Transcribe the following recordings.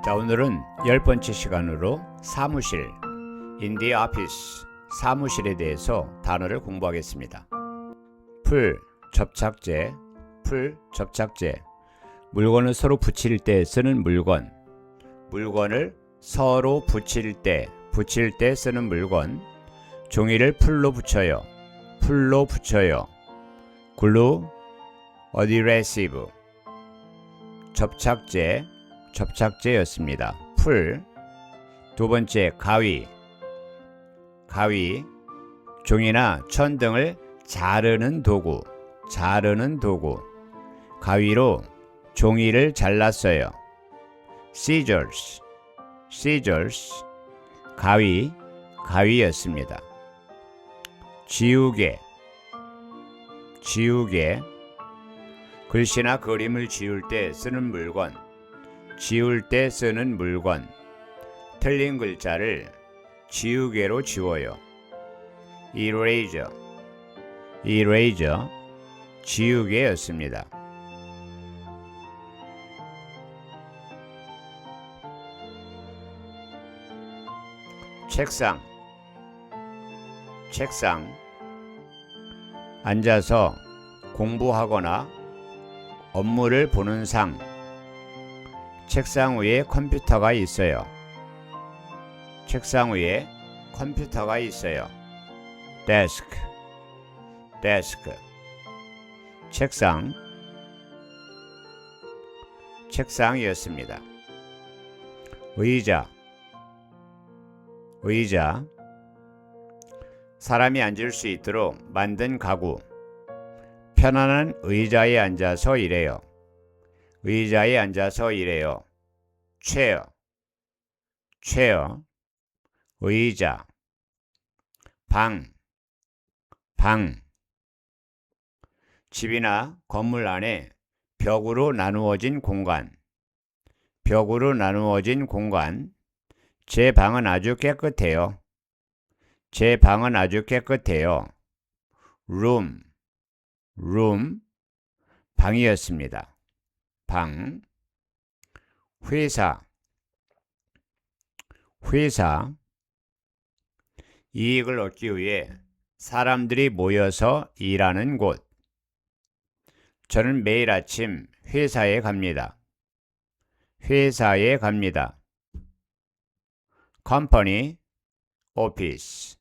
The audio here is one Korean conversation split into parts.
자, 오늘은 10번째 시간으로 사무실, in the office, 사무실에 대해서 단어를 공부하겠습니다. 풀, 접착제, 풀, 접착제. 물건을 서로 붙일 때 쓰는 물건. 물건을 서로 붙일 때 쓰는 물건. 종이를 풀로 붙여요. 풀로 붙여요. glue, adhesive. 접착제, 접착제였습니다. 풀. 두 번째, 가위. 가위, 종이나 천 등을 자르는 도구. 자르는 도구. 가위로 종이를 잘랐어요. scissors, scissors. 가위, 가위였습니다. 지우개, 지우개. 글씨나 그림을 지울 때 쓰는 물건. 지울 때 쓰는 물건. 틀린 글자를 지우개로 지워요. eraser, eraser. 지우개였습니다. 책상, 책상. 앉아서 공부하거나 업무를 보는 상. 책상 위에 컴퓨터가 있어요. 책상 위에 컴퓨터가 있어요. desk, desk. 책상, 책상이었습니다. 의자, 의자. 사람이 앉을 수 있도록 만든 가구. 편안한 의자에 앉아서 일해요. 의자에 앉아서 일해요. chair, chair. 의자. 방, 방. 집이나 건물 안에 벽으로 나누어진 공간. 벽으로 나누어진 공간. 제 방은 아주 깨끗해요. 제 방은 아주 깨끗해요. room, room. 방이었습니다. 방. 회사, 회사. 이익을 얻기 위해 사람들이 모여서 일하는 곳. 저는 매일 아침 회사에 갑니다. 회사에 갑니다. company, office.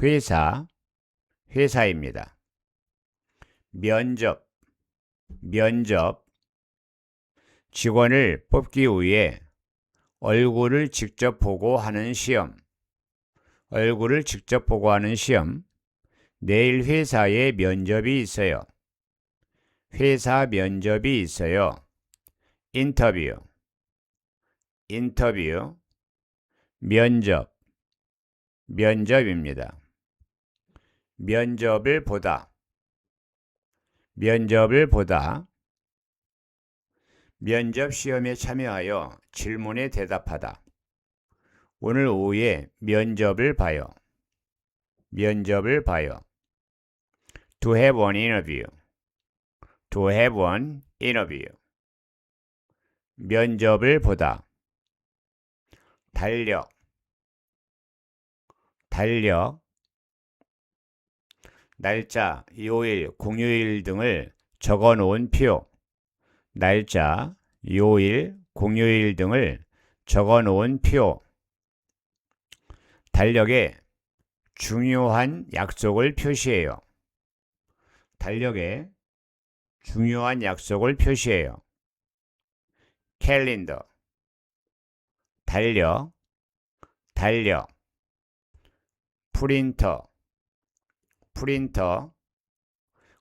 회사, 회사입니다. 면접, 면접. 직원을 뽑기 위해 얼굴을 직접 보고 하는 시험. 얼굴을 직접 보고 하는 시험. 내일 회사에 면접이 있어요. 회사 면접이 있어요. 인터뷰, 인터뷰. 면접, 면접입니다. 면접을 보다, 면접을 보다. 면접 시험에 참여하여 질문에 대답하다. 오늘 오후에 면접을 봐요. 면접을 봐요. To have an interview. To have an interview. 면접을 보다. 달력, 달력. 날짜, 요일, 공휴일 등을 적어 놓은 표. 날짜, 요일, 공휴일 등을 적어 놓은 표. 달력에 중요한 약속을 표시해요. 달력에 중요한 약속을 표시해요. 캘린더, 달력, 달력. 프린터, 프린터.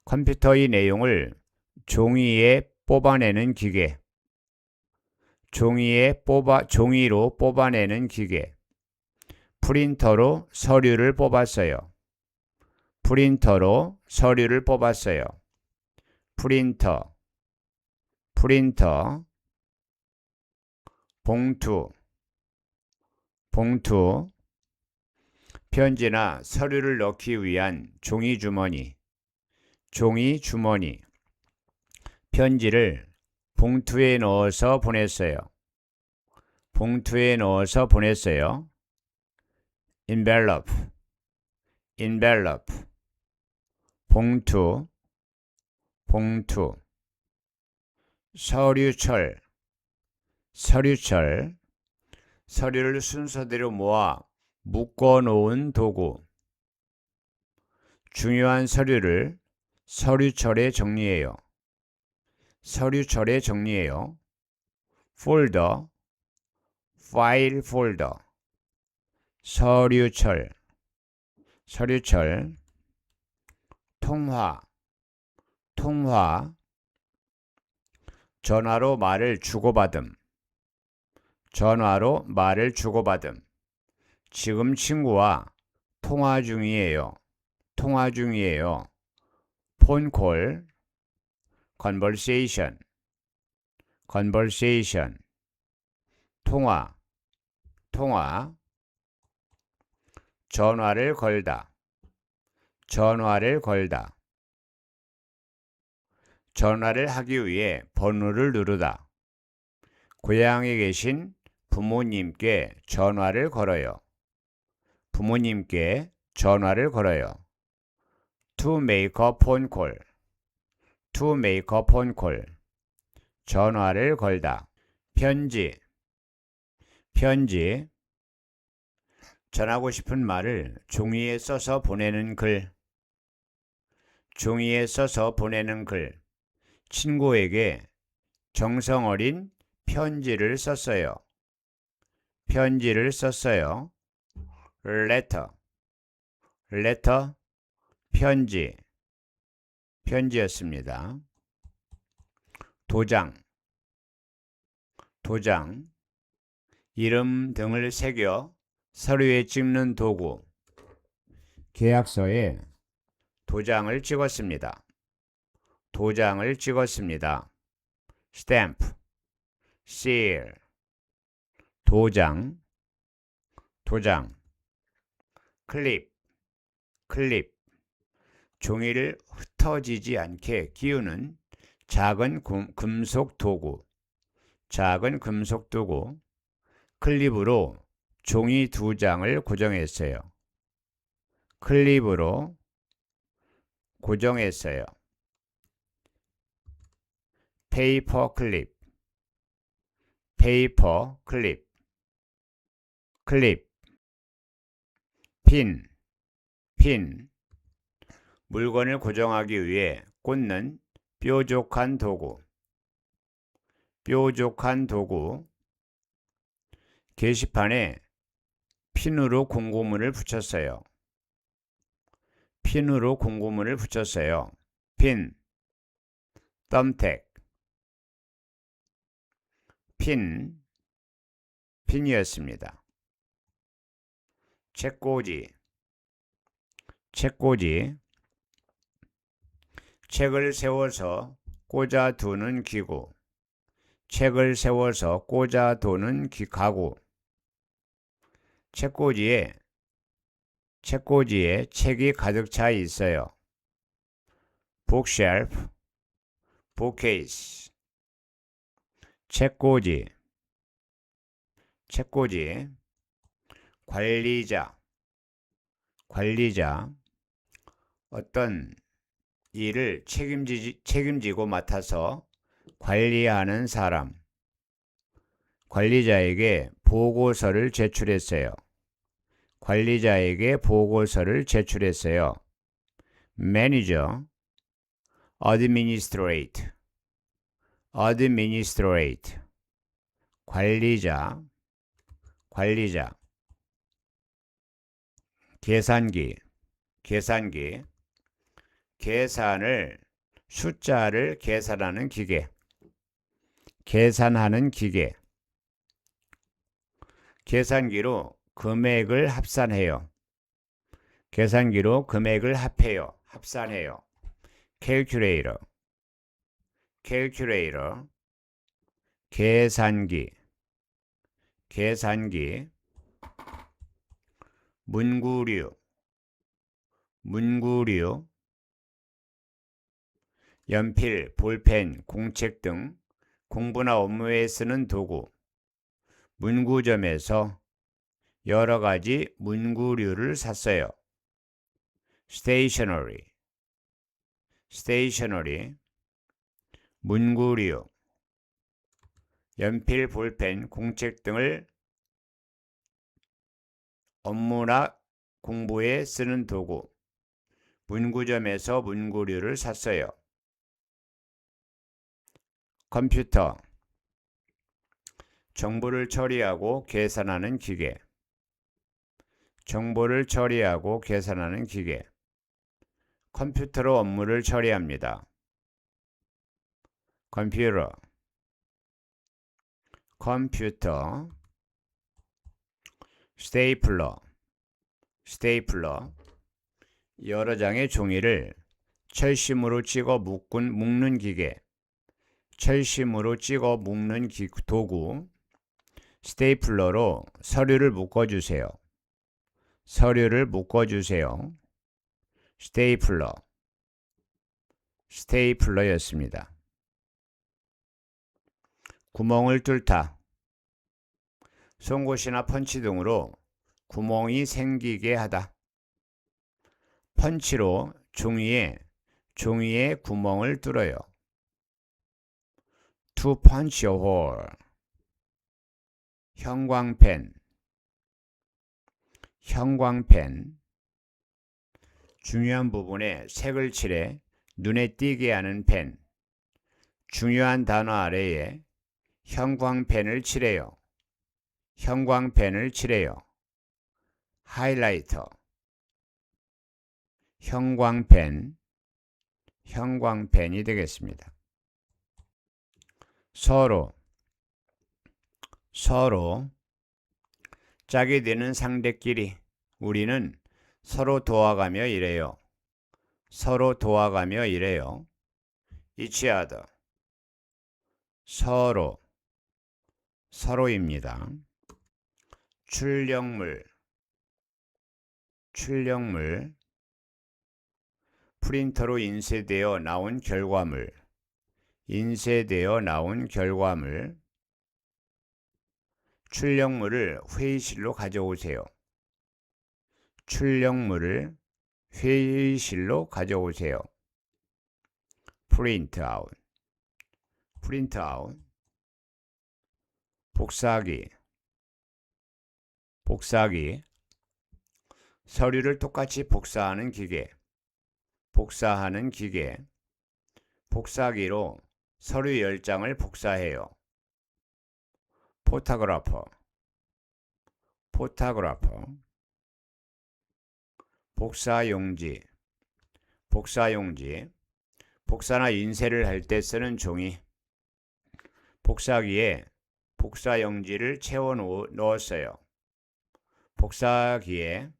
컴퓨터의 내용을 종이에 뽑아내는 기계. 종이로 뽑아내는 기계. 프린터로 서류를 뽑았어요. 프린터로 서류를 뽑았어요. 프린터, 프린터. 봉투, 봉투. 편지나 서류를 넣기 위한 종이 주머니. 종이 주머니. 편지를 봉투에 넣어서 보냈어요. 봉투에 넣어서 보냈어요. envelope, envelope. 봉투, 봉투. 서류철, 서류철. 서류를 순서대로 모아 묶어 놓은 도구. 중요한 서류를 서류철에 정리해요. 서류철에 정리해요. 폴더, 파일 폴더. 서류철, 서류철. 통화, 통화. 전화로 말을 주고받음. 전화로 말을 주고받음. 지금 친구와 통화 중이에요. 통화 중이에요. 폰콜, conversation, conversation. 통화, 통화. 전화를 걸다, 전화를 걸다. 전화를 하기 위해 번호를 누르다. 고향에 계신 부모님께 전화를 걸어요. 부모님께 전화를 걸어요. To make a phone call, to make a phone call. 전화를 걸다. 편지, 편지. 전하고 싶은 말을 종이에 써서 보내는 글. 종이에 써서 보내는 글. 친구에게 정성 어린 편지를 썼어요. 편지를 썼어요. letter, letter. 편지, 편지였습니다. 도장, 도장. 이름 등을 새겨 서류에 찍는 도구. 계약서에 도장을 찍었습니다. 도장을 찍었습니다. stamp, seal. 도장, 도장. 클립, 클립. 종이를 흩어지지 않게 끼우는 작은 금속 도구. 작은 금속 도구. 클립으로 종이 2장을 고정했어요. 클립으로 고정했어요. 페이퍼 클립, 페이퍼 클립. 클립. 핀, 핀. 물건을 고정하기 위해 꽂는 뾰족한 도구. 뾰족한 도구. 게시판에 핀으로 공고문을 붙였어요. 핀으로 공고문을 붙였어요. 핀, 덤택. 핀, 핀이었습니다. 책꽂이, 책꽂이. 책을 세워서 꽂아두는 기구. 책을 세워서 꽂아두는 가구. 책꽂이에 책이 가득 차 있어요. bookshelf, bookcase. 책꽂이, 책꽂이. 관리자, 관리자. 어떤 일을 책임지고 맡아서 관리하는 사람. 관리자에게 보고서를 제출했어요. 관리자에게 보고서를 제출했어요. 매니저, administrate, administrate. 관리자, 관리자. 계산기, 계산기. 계산을, 숫자를 계산하는 기계. 계산하는 기계. 계산기로 금액을 합산해요. 계산기로 금액을 합해요. 합산해요. calculator, calculator. 계산기, 계산기. 문구류, 문구류. 연필, 볼펜, 공책 등 공부나 업무에 쓰는 도구. 문구점에서 여러 가지 문구류를 샀어요. stationery, stationery, 문구류, 연필, 볼펜, 공책 등을 업무나 공부에 쓰는 도구. 문구점에서 문구류를 샀어요. 컴퓨터, 정보를 처리하고 계산하는 기계. 정보를 처리하고 계산하는 기계. 컴퓨터로 업무를 처리합니다. 컴퓨터, 컴퓨터. 스테이플러, 스테이플러. 여러 장의 종이를 철심으로 찍어 묶는 기계. 철심으로 찍어 묶는 도구. 스테이플러로 서류를 묶어주세요. 서류를 묶어주세요. 스테이플러, 스테이플러였습니다. 구멍을 뚫다. 송곳이나 펀치 등으로 구멍이 생기게 하다. 펀치로 종이에 구멍을 뚫어요. To punch a hole. 형광펜, 형광펜. 중요한 부분에 색을 칠해 눈에 띄게 하는 펜. 중요한 단어 아래에 형광펜을 칠해요. 형광펜을 칠해요. 하이라이터, 형광펜, 형광펜이 되겠습니다. 서로, 서로. 짝이 되는 상대끼리 우리는 서로 도와가며 일해요. 서로 도와가며 일해요. each other. 서로, 서로입니다. 출력물, 출력물. 프린터로 인쇄되어 나온 결과물. 인쇄되어 나온 결과물. 출력물을 회의실로 가져오세요. 출력물을 회의실로 가져오세요. print out, print out. 복사하기, 복사하기. 서류를 똑같이 복사하는 기계. 복사하는 기계. 복사기로 서류 10장을 복사해요. 포토그래퍼, 포토그래퍼. 복사용지, 복사용지. 복사나 인쇄를 할 때 쓰는 종이. 복사기에 복사용지를 채워 넣었어요. 복사기에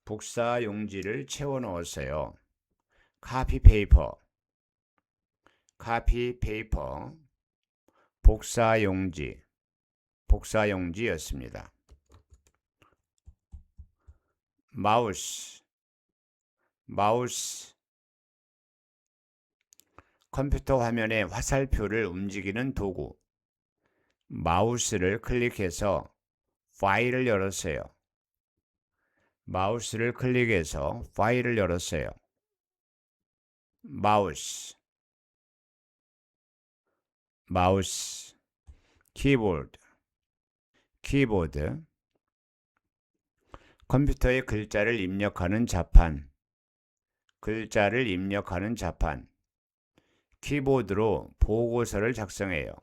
복사용지를 채워 넣었어요. 카피페이퍼, 카피페이퍼. 복사용지, 복사용지였습니다. 마우스, 마우스. 컴퓨터 화면에 화살표를 움직이는 도구. 마우스를 클릭해서 파일을 열었어요. 마우스를 클릭해서 파일을 열었어요. 마우스, 마우스. 키보드, 키보드. 컴퓨터에 글자를 입력하는 자판. 글자를 입력하는 자판. 키보드로 보고서를 작성해요.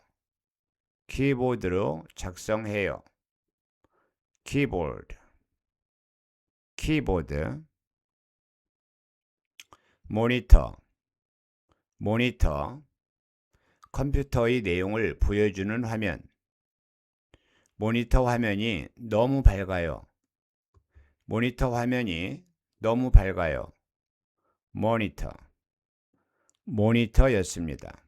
키보드로 작성해요. 키보드, 키보드. 모니터, 모니터. 컴퓨터의 내용을 보여주는 화면. 모니터 화면이 너무 밝아요. 모니터 화면이 너무 밝아요. 모니터, 모니터였습니다.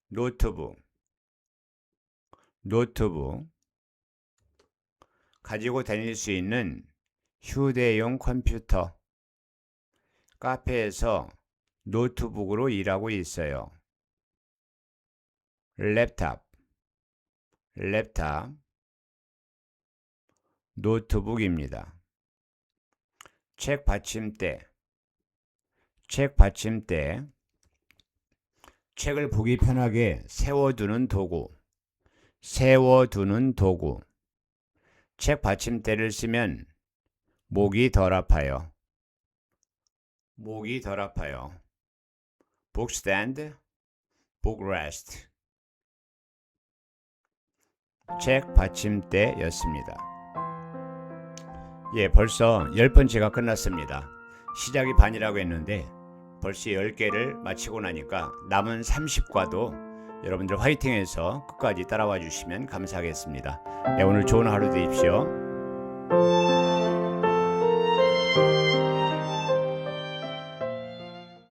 노트북, 노트북. 가지고 다닐 수 있는 휴대용 컴퓨터. 카페에서 노트북으로 일하고 있어요. 랩탑, 랩탑, 노트북입니다. 책 받침대, 책 받침대, 책을 보기 편하게 세워두는 도구, 세워두는 도구. 책 받침대를 쓰면 목이 덜 아파요. 목이 덜 아파요. 북스탠드, 북레스트. 책 받침대였습니다. 예, 벌써 10번째가 끝났습니다. 시작이 반이라고 했는데 벌써 10개를 마치고 나니까 남은 30과도 여러분들 화이팅해서 끝까지 따라와 주시면 감사하겠습니다. 예, 오늘 좋은 하루 되십시오.